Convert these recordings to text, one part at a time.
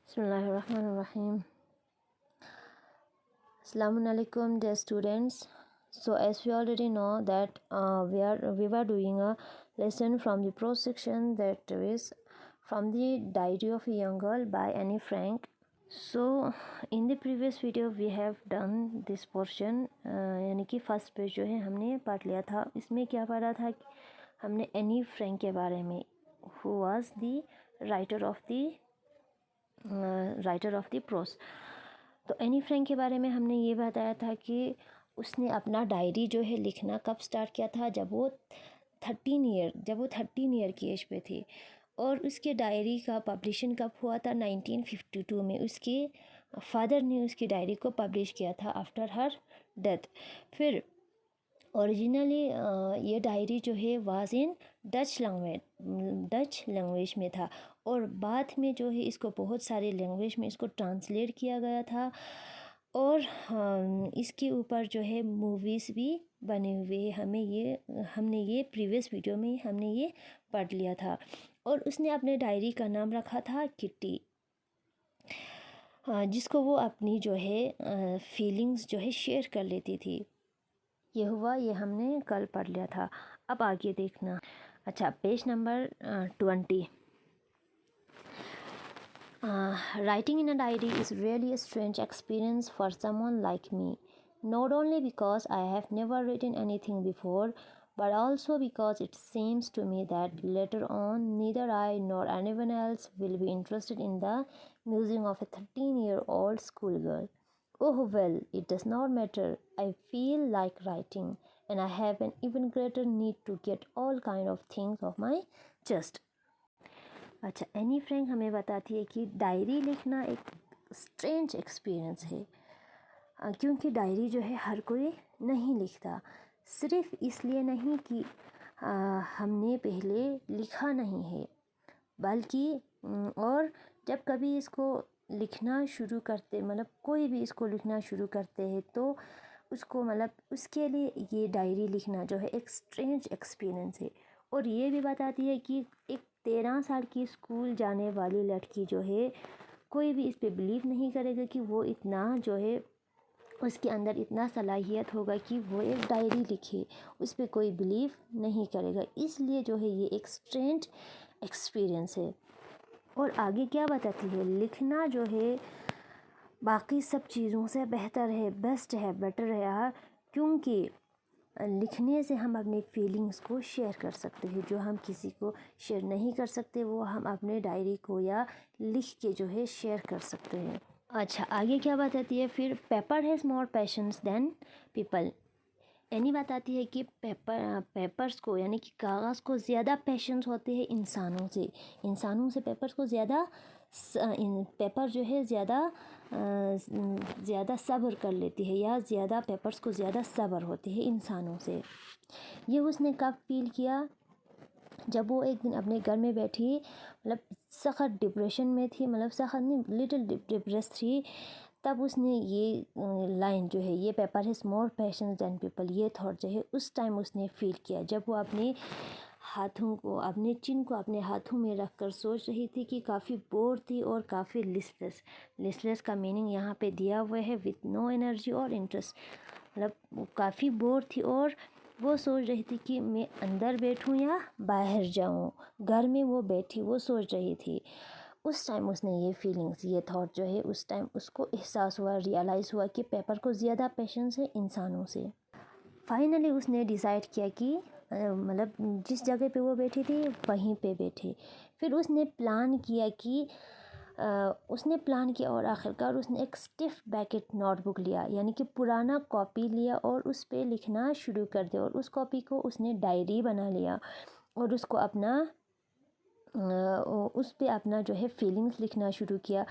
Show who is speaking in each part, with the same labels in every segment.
Speaker 1: Bismillahirrahmanirrahim. Assalamualaikum dear students. So as we already know that we were doing a lesson from the prose section, that is from the Diary of a Young Girl by Anne Frank. So in the previous video we have done this portion, यानी कि first page जो है हमने पढ़ लिया था. इसमें क्या पढ़ा था? हमने एनी फ्रैंक के बारे में, who was the writer of the pros. तो एनी फ्रैंक के बारे में हमने ये बताया था कि उसने अपना डायरी जो है लिखना कब स्टार्ट किया था, जब वो 13 ईयर की एज पे थी. और उसके डायरी का पब्लिशन कब हुआ था? 1952 में. उसके फादर ने उसकी डायरी को पब्लिश किया था आफ्टर हर डेथ. फिर ओरिजिनली ये डायरी जो है वाज इन डच लैंग्वेज में था, और बाद में जो है इसको बहुत सारे लैंग्वेज में इसको ट्रांसलेट किया गया था. और इसके ऊपर जो है मूवीज़ भी बने हुए हैं. हमने ये प्रीवियस वीडियो में हमने ये पढ़ लिया था. और उसने अपने डायरी का नाम रखा था किट्टी, जिसको वो अपनी जो है फीलिंग्स जो है शेयर कर लेती थी. ये हमने कल पढ़ लिया था. अब आगे देखना. अच्छा, page number 20. Writing in a diary is really a strange experience for someone like me, not only because I have never written anything before, but also because it seems to me that later on neither I nor anyone else will be interested in the musing of a 13-year-old schoolgirl. Oh well, it does not matter. I feel like writing, and I have an even greater need to get all kind of things off my chest. अच्छा, Anne Frank हमें बताती है कि diary लिखना एक strange experience है, क्योंकि diary जो है हर कोई नहीं लिखता. सिर्फ इसलिए नहीं कि हमने पहले लिखा नहीं है, बल्कि और जब कभी इसको लिखना शुरू करते, मतलब कोई भी इसको लिखना शुरू करते हैं, तो उसको मतलब उसके लिए ये डायरी लिखना जो है एक स्ट्रेंज एक्सपीरियंस है. और ये भी बताती है कि एक 13 साल की स्कूल जाने वाली लड़की जो है, कोई भी इस पे बिलीव नहीं करेगा कि वो इतना जो है उसके अंदर इतना सलाहियत होगा कि वो एक डायरी लिखे. उस पर कोई बिलीव नहीं करेगा. इसलिए जो है ये एक स्ट्रेंज एक्सपीरियंस है. और आगे क्या बताती है? लिखना जो है बाकी सब चीज़ों से बेहतर है, बेस्ट है, बेटर है यार, क्योंकि लिखने से हम अपनी फीलिंग्स को शेयर कर सकते हैं. जो हम किसी को शेयर नहीं कर सकते वो हम अपने डायरी को या लिख के जो है शेयर कर सकते हैं. अच्छा, आगे क्या बताती है फिर? Paper has more patience than people. Anne बताती है कि पेपर्स को यानी कि कागज़ को ज़्यादा पैशंस होते हैं इंसानों से पेपर्स को ज़्यादा पेपर जो है ज़्यादा सब्र कर लेती है, या ज़्यादा पेपर्स को ज़्यादा सब्र होते हैं इंसानों से. ये उसने कब फील किया? जब वो एक दिन अपने घर में बैठी, मतलब सख्त डिप्रेशन में थी, मतलब सख्त नहीं, लिटिल डिप्रेस थी. तब उसने ये लाइन जो है, ये paper has more patience than people, ये थॉट जो है उस टाइम उसने फील किया, जब वो अपने चिन को अपने हाथों में रख कर सोच रही थी कि काफ़ी बोर थी और काफ़ी लिस्टलेस का मीनिंग यहाँ पे दिया हुआ है, विथ नो एनर्जी और इंटरेस्ट. मतलब वो काफ़ी बोर थी और वो सोच रही थी कि मैं अंदर बैठूं या बाहर जाऊं. घर में वो बैठी, वो सोच रही थी. उस टाइम उसने ये फीलिंग्स, ये थॉट जो है, उस टाइम उसको एहसास हुआ, रियलाइज़ हुआ कि पेपर को ज़्यादा पेशेंस है इंसानों से. फाइनली उसने डिसाइड किया कि मतलब जिस जगह पे वो बैठी थी वहीं पे बैठे. फिर उसने प्लान किया और आखिरकार उसने एक स्टिफ बैकेट नोटबुक लिया, यानी कि पुराना कॉपी लिया और उस पे लिखना शुरू कर दिया. और उस कॉपी को उसने डायरी बना लिया और उसको उस पे अपना जो है फीलिंग्स लिखना शुरू किया.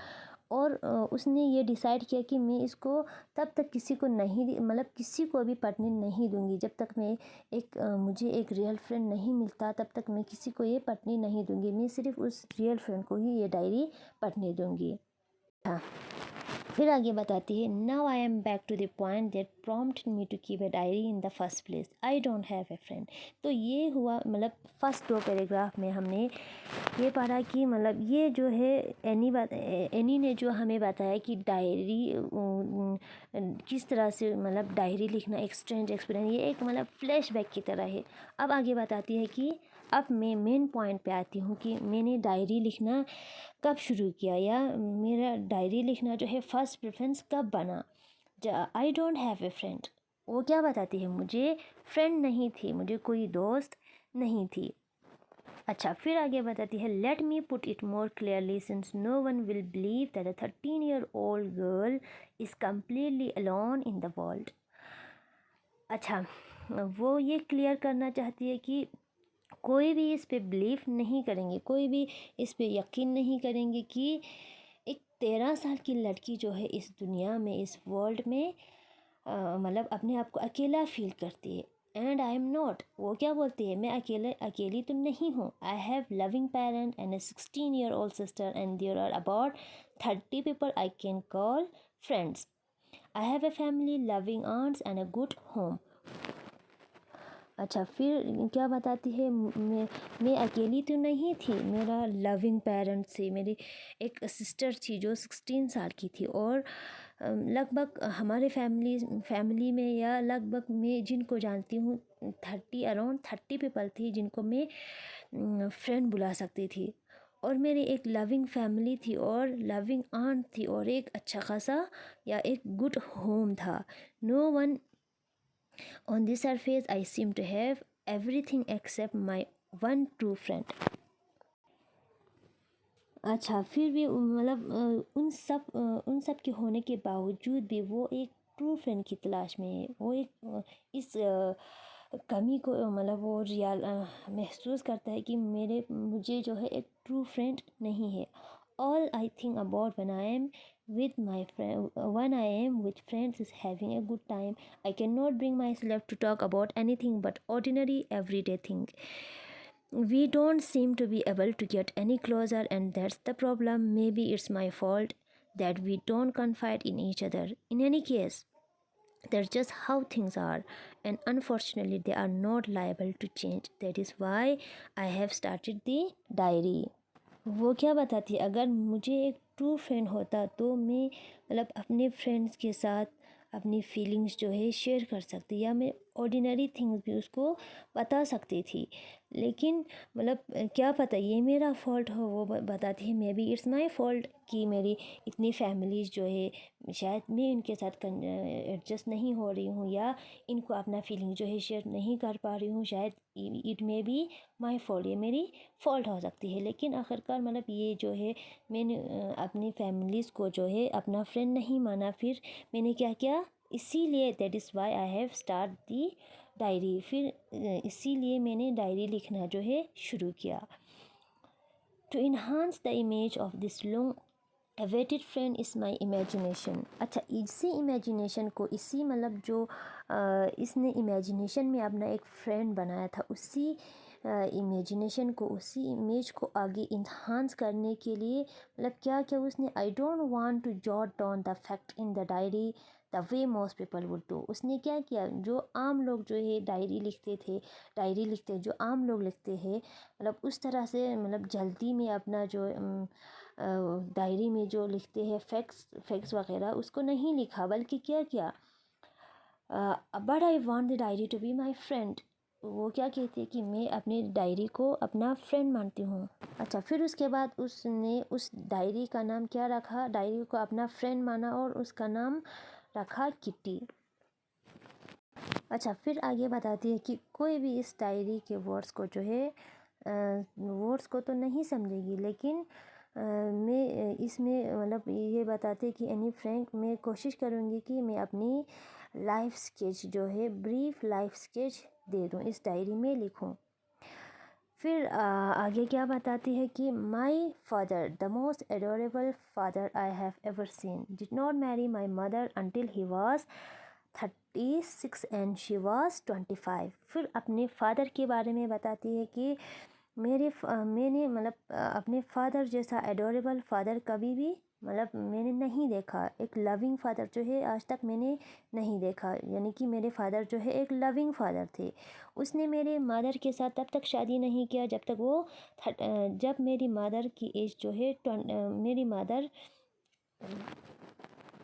Speaker 1: और उसने ये डिसाइड किया कि मैं इसको तब तक किसी को भी पढ़ने नहीं दूंगी, जब तक मुझे एक रियल फ्रेंड नहीं मिलता, तब तक मैं किसी को ये पढ़ने नहीं दूंगी. मैं सिर्फ उस रियल फ्रेंड को ही ये डायरी पढ़ने दूंगी. हाँ, फिर आगे बताती है, now I am back to the point that prompted me to keep a diary in the first place, I don't have a friend. तो ये हुआ मतलब फर्स्ट 2 पैराग्राफ में हमने ये पढ़ा कि मतलब ये जो है एनी ने जो हमें बताया कि डायरी किस तरह से मतलब डायरी लिखना एक स्ट्रेंज एक्सपीरियंस, ये एक मतलब फ्लैशबैक की तरह है। अब आगे बताती है कि अब मैं मेन पॉइंट पे आती हूँ कि मैंने डायरी लिखना कब शुरू किया, या मेरा डायरी लिखना जो है फर्स्ट प्रेफरेंस कब बना। आई डोंट हैव ए फ्रेंड, वो क्या बताती है, मुझे फ्रेंड नहीं थी, मुझे कोई दोस्त नहीं थी। अच्छा, फिर आगे बताती है, let me put it more clearly since no one will believe that a 13-year-old girl is completely alone in the world. अच्छा, वो ये क्लियर करना चाहती है कि कोई भी इस पे बिलीव नहीं करेंगे, कोई भी इस पे यकीन नहीं करेंगे कि एक 13 साल की लड़की जो है इस दुनिया में, इस वर्ल्ड में मतलब अपने आप को अकेला फील करती है। एंड आई एम नॉट, वो क्या बोलती है, मैं अकेली तो नहीं हूँ। I have loving parent and a 16-year-old sister and there are about 30 people I can call friends. I have a family, loving aunts and a good home. अच्छा, फिर क्या बताती है, मैं अकेली तो नहीं थी, मेरा लविंग पेरेंट्स थी, मेरी एक सिस्टर थी जो 16 साल की थी, और लगभग हमारे फैमिली में या लगभग मैं जिनको जानती हूँ अराउंड 30 पीपल थी जिनको मैं फ्रेंड बुला सकती थी। और मेरी एक लविंग फैमिली थी और लविंग आंट थी और एक अच्छा खासा या एक गुड होम था। No one On the surface, I seem to have everything except my one true friend. अच्छा, फिर भी मतलब उन सब के होने के बावजूद भी वो एक ट्रू फ्रेंड की तलाश में है। वो एक इस कमी को मतलब वो महसूस करता है कि मुझे जो है एक ट्रू फ्रेंड नहीं है। All I think about when I am with friends is having a good time. I cannot bring myself to talk about anything but ordinary everyday thing. We don't seem to be able to get any closer, and that's the problem. Maybe it's my fault that we don't confide in each other. In any case, that's just how things are, and unfortunately, they are not liable to change. That is why I have started the diary. वो क्या बताती है, अगर मुझे एक true friend होता तो मैं मतलब अपने फ्रेंड्स के साथ अपनी फीलिंग्स जो है शेयर कर सकती, या मैं ऑर्डिनरी थिंग्स भी उसको बता सकती थी। लेकिन मतलब क्या पता ये मेरा फ़ॉल्ट हो। वो बताती है, may be it's my fault कि मेरी इतनी फैमिलीज़ जो है शायद मैं इनके साथ एडजस्ट नहीं हो रही हूँ, या इनको अपना फीलिंग जो है शेयर नहीं कर पा रही हूँ। शायद it may be my fault, ये मेरी फ़ॉल्ट हो सकती है। लेकिन आखिरकार मतलब ये जो है मैंने अपनी फैमिलीज़ को जो है अपना फ्रेंड नहीं माना। फिर मैंने क्या किया, इसीलिए that is why I have start the diary. फिर इसीलिए मैंने डायरी लिखना जो है शुरू किया। To enhance the image of this long awaited friend is my imagination. अच्छा, इसी इमेजिनेशन को, इसी मतलब जो इसने इमेजिनेशन में अपना एक फ्रेंड बनाया था, उसी इमेजिनेशन को, उसी इमेज को आगे इन्हांस करने के लिए मतलब क्या क्या उसने, I don't want to jot down the fact in the diary the way most people would do. उसने क्या किया, जो आम लोग जो है डायरी लिखते जो आम लोग लिखते हैं, मतलब उस तरह से मतलब जल्दी में अपना जो डायरी में जो लिखते हैं फैक्ट्स वगैरह, उसको नहीं लिखा, बल्कि क्या किया, but I want the diary to be my friend. वो क्या कहती है कि मैं अपनी डायरी को अपना फ्रेंड मानती हूँ। अच्छा, फिर उसके बाद उसने उस डायरी का नाम क्या रखा, डायरी को अपना फ्रेंड माना और उसका नाम रखा किट्टी। अच्छा, फिर आगे बताती है कि कोई भी इस डायरी के वर्ड्स को जो है वर्ड्स को तो नहीं समझेगी, लेकिन मैं इसमें मतलब ये बताते कि एनी फ्रैंक, मैं कोशिश करूँगी कि मैं अपनी लाइफ स्केच जो है ब्रीफ लाइफ स्केच दे दूँ, इस डायरी में लिखूँ। फिर आगे क्या बताती है कि my father, the most adorable father I have ever seen, did not marry my mother until he was 36 and she was 25। फिर अपने फादर के बारे में बताती है कि मैंने मतलब अपने फादर जैसा एडोरेबल फादर कभी भी मतलब मैंने नहीं देखा। एक लविंग फादर जो है आज तक मैंने नहीं देखा, यानी कि मेरे फादर जो है एक लविंग फादर थे। उसने मेरे मदर के साथ तब तक शादी नहीं किया जब तक वो जब मेरी मदर की एज जो है मेरी मदर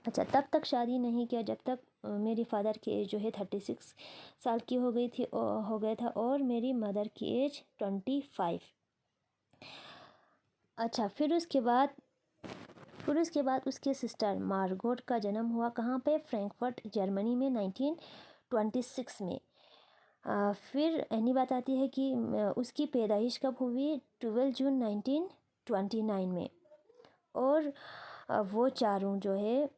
Speaker 1: अच्छा तब तक शादी नहीं किया जब तक मेरे फादर की एज जो है 36 साल की हो गई थी हो गया था, और मेरी मदर की एज 25। अच्छा फिर उसके बाद उसके सिस्टर मार्गोट का जन्म हुआ कहाँ पे, फ्रैंकफर्ट जर्मनी में 1926 में। फिर एनी बताती है कि उसकी पैदाइश कब हुई, 12 जून 1929 में। और वो चारों जो है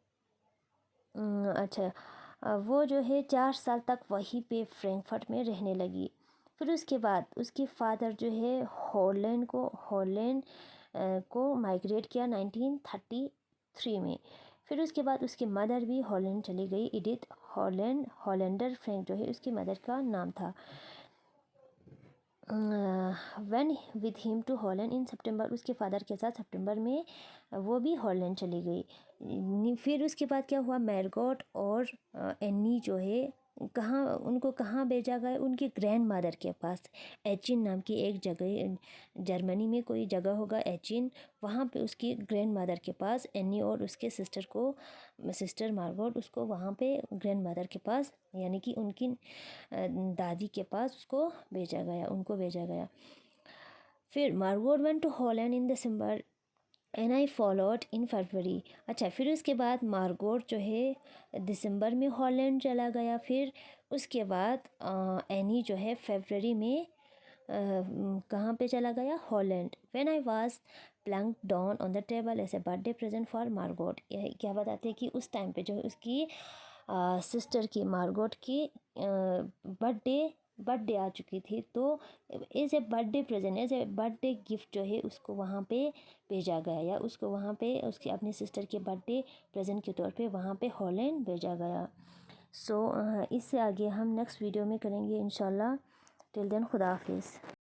Speaker 1: अच्छा वो जो है 4 साल तक वहीं पे फ्रैंकफर्ट में रहने लगी। फिर उसके बाद उसके फादर जो है हॉलैंड को माइग्रेट किया 1933 में। फिर उसके बाद उसकी मदर भी हॉलैंड चली गई, एडिथ हॉलैंडर फ्रैंक जो है उसकी मदर का नाम था। Went with him to Holland in September, उसके फादर के साथ सितंबर में वो भी हॉलैंड चली गई। फिर उसके बाद क्या हुआ, मैरगॉट और एनी जो है उनको कहाँ भेजा गया, उनके ग्रैंड मदर के पास। एचिन नाम की एक जगह जर्मनी में कोई जगह होगा एचिन, वहाँ पे उसकी ग्रैंड मदर के पास एनी और उसके सिस्टर मार्गोट उसको वहाँ पे ग्रैंड मदर के पास यानी कि उनकी दादी के पास उनको भेजा गया। फिर Margot went to Holland in December and I followed in February. अच्छा फिर उसके बाद मार्गोट जो है दिसंबर में हॉलैंड चला गया। फिर उसके बाद एनी जो है फरवरी में कहाँ पे चला गया, Holland. When I was plunk down on the table as a birthday present for Margot, यह क्या बताते हैं कि उस टाइम पे जो है उसकी सिस्टर की मार्गोट की बर्थडे आ चुकी थी, तो as a birthday present as a birthday gift जो है उसको वहाँ पे भेजा गया, या उसको वहाँ पे उसकी अपनी सिस्टर के बर्थडे प्रेजेंट के तौर पे वहाँ पे हॉलैंड भेजा गया। सो इससे आगे हम नेक्स्ट वीडियो में करेंगे इंशाल्लाह। टिल देन खुदा हाफिज़।